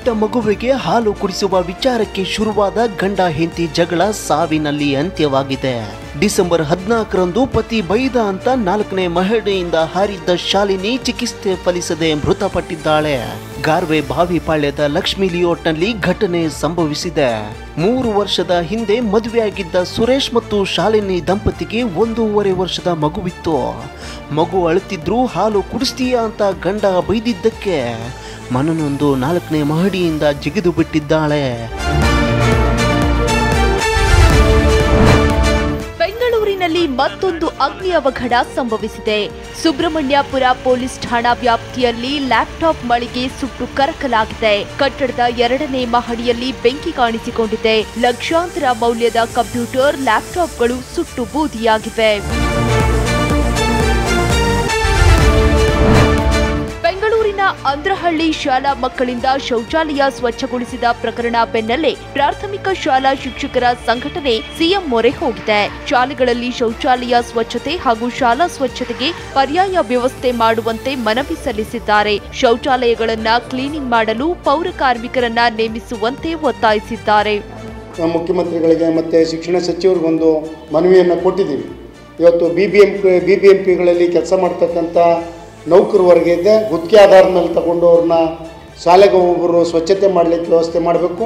ಪುಟ್ಟ ಮಗುವಿಗೆ ಹಾಲು ಕುಡಿಸುವ ವಿಚಾರಕ್ಕೆ ಶುರುವಾದ ಗಂಡ ಹೆಂಡತಿ ಜಗಳ ಸಾವಿನಲ್ಲಿ ಅಂತ್ಯವಾಗಿದೆ. ಡಿಸೆಂಬರ್ 14ರಂದು ಪತಿ ಬೈದ ಅಂತ 4ನೇ ಮಹಡಿಯಿಂದ ಹಾರಿದ್ದ ಶಾಲಿನಿ ಚಿಕಿತ್ಸೆ ಫಲಿಸದೆ ಮೃತಪಟ್ಟಿದ್ದಾಳೆ. ಗಾರ್ವೆ ಬಾವಿಪಾಳ್ಯದ ಲಕ್ಷ್ಮಿ ಲಿಯೋಟ್ನಲ್ಲಿ ಘಟನೆ ಸಂಭವಿಸಿದೆ. 3 ವರ್ಷದ ಹಿಂದೆ ಮದುವೆಯಾಗಿದ್ದ ಸುರೇಶ್ ಮತ್ತು ಶಾಲಿನಿ ದಂಪತಿಗೆ 1.5 ವರ್ಷದ ಮಗುವಿತ್ತು. ಮಗು ಅಳುತ್ತಿದ್ರೂ ಹಾಲು ಕುಡಿಸ್ತೀಯಾ ಅಂತ ಗಂಡ ಬೈದಿದ್ದಕ್ಕೆ ಮನನೊಂದು 4ನೇ ಮಹಡಿಯಿಂದ ಜಿಗಿದು ಬಿಟ್ಟಿದ್ದಾಳೆ. ಬೆಂಗಳೂರಿನಲ್ಲಿ ಮತ್ತೊಂದು ಅಗ್ನಿ ಅವಘಡ ಸಂಭವಿಸಿದೆ. ಸುಬ್ರಹ್ಮಣ್ಯಪುರ ಪೊಲೀಸ್ ಠಾಣಾ ವ್ಯಾಪ್ತಿಯಲ್ಲಿ ಲ್ಯಾಪ್ಟಾಪ್ ಮಳಿಗೆ ಸುಟ್ಟು ಕರಕಲಾಗಿದೆ. ಕಟ್ಟಡದ 2ನೇ ಮಹಡಿಯಲ್ಲಿ ಬೆಂಕಿ ಕಾಣಿಸಿಕೊಂಡಿದೆ. ಲಕ್ಷಾಂತರ ಮೌಲ್ಯದ ಕಂಪ್ಯೂಟರ್, ಲ್ಯಾಪ್ಟಾಪ್ಗಳು ಸುಟ್ಟು ಬೂದಿಯಾಗಿವೆ. ಬೆಂಗಳೂರಿನ ಅಂದ್ರಹಳ್ಳಿ ಶಾಲಾ ಮಕ್ಕಳಿಂದ ಶೌಚಾಲಯ ಸ್ವಚ್ಛಗೊಳಿಸಿದ ಪ್ರಕರಣ ಬೆನ್ನಲ್ಲೇ ಪ್ರಾಥಮಿಕ ಶಾಲಾ ಶಿಕ್ಷಕರ ಸಂಘಟನೆ ಸಿಎಂ ಮೊರೆ ಹೋಗಿದೆ. ಶಾಲೆಗಳಲ್ಲಿ ಶೌಚಾಲಯ ಸ್ವಚ್ಛತೆ ಹಾಗೂ ಶಾಲಾ ಸ್ವಚ್ಛತೆಗೆ ಪರ್ಯಾಯ ವ್ಯವಸ್ಥೆ ಮಾಡುವಂತೆ ಮನವಿ ಸಲ್ಲಿಸಿದ್ದಾರೆ. ಶೌಚಾಲಯಗಳನ್ನು ಕ್ಲೀನಿಂಗ್ ಮಾಡಲು ಪೌರ ಕಾರ್ಮಿಕರನ್ನ ನೇಮಿಸುವಂತೆ ಒತ್ತಾಯಿಸಿದ್ದಾರೆ. ಮುಖ್ಯಮಂತ್ರಿಗಳಿಗೆ ಮತ್ತು ಶಿಕ್ಷಣ ಸಚಿವರಿಗೊಂದು ಮನವಿಯನ್ನು ಕೊಟ್ಟಿದ್ದೀವಿ. ಇವತ್ತು BBMPಗಳಲ್ಲಿ ಕೆಲಸ ಮಾಡ್ತಕ್ಕಂಥ ನೌಕರವರೆಗೆ ಗುತ್ತಿಗೆ ಆಧಾರದ ಮೇಲೆ ತಗೊಂಡು ಅವ್ರನ್ನ ಶಾಲೆಗೆ ಒಬ್ಬರು ಸ್ವಚ್ಛತೆ ಮಾಡಲಿಕ್ಕೆ ವ್ಯವಸ್ಥೆ ಮಾಡಬೇಕು.